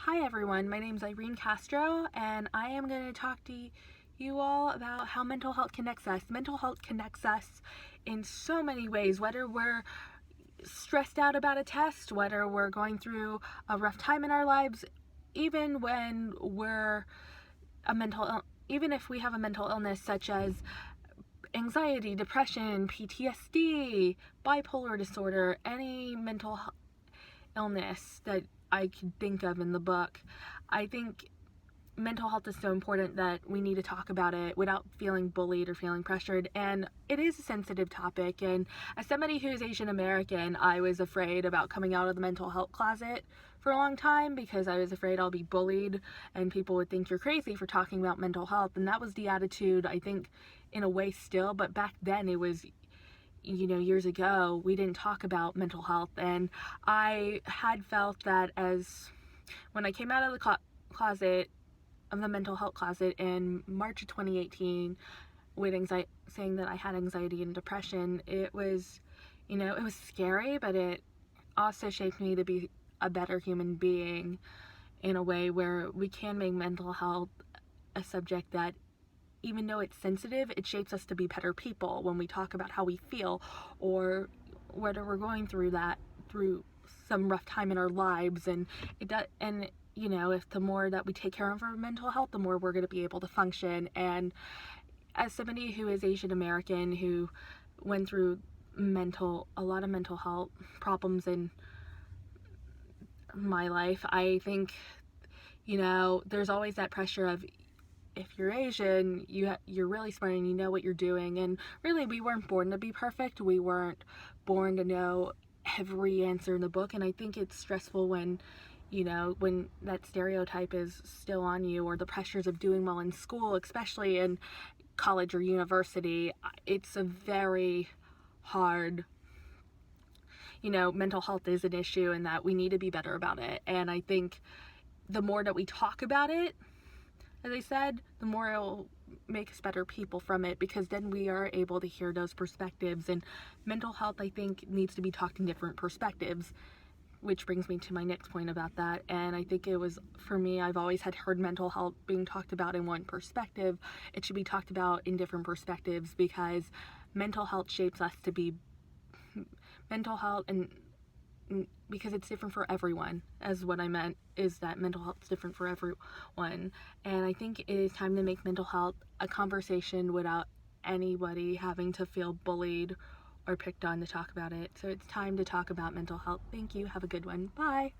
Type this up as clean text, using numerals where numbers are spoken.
Hi everyone, my name is Irene Castro and I am going to talk to you all about how mental health connects us. Mental health connects us in so many ways, whether we're stressed out about a test, whether we're going through a rough time in our lives, even when even if we have a mental illness such as anxiety, depression, PTSD, bipolar disorder, any mental illness that I could think of in the book. I think mental health is so important that we need to talk about it without feeling bullied or feeling pressured. And it is a sensitive topic. And as somebody who is Asian American, I was afraid about coming out of the mental health closet for a long time because I was afraid I'll be bullied and people would think you're crazy for talking about mental health. And that was the attitude, I think, in a way still. But back then it was, years ago, we didn't talk about mental health. And I had felt that when I came out of the closet, of the mental health closet in March of 2018, with saying that I had anxiety and depression, it was scary, but it also shaped me to be a better human being in a way where we can make mental health a subject that, even though it's sensitive, it shapes us to be better people when we talk about how we feel, or whether we're going through some rough time in our lives. And if the more that we take care of our mental health, the more we're going to be able to function. And as somebody who is Asian American, who went through a lot of mental health problems in my life, I think, there's always that pressure of, if you're Asian, you're really smart and you know what you're doing. And really, we weren't born to be perfect. We weren't born to know every answer in the book. And I think it's stressful when that stereotype is still on you, or the pressures of doing well in school, especially in college or university. It's a very hard, mental health is an issue, and that we need to be better about it. And I think the more that we talk about it, as I said, the more it'll make us better people from it, because then we are able to hear those perspectives. And mental health, I think, needs to be talked in different perspectives, which brings me to my next point about that. And I think it was, for me, I've always had heard mental health being talked about in one perspective. It should be talked about in different perspectives, because mental health shapes us to be mental health, and because it's different for everyone, as what I meant is that mental health is different for everyone. And I think it is time to make mental health a conversation without anybody having to feel bullied or picked on to talk about it. So it's time to talk about mental health. Thank you. Have a good one. Bye.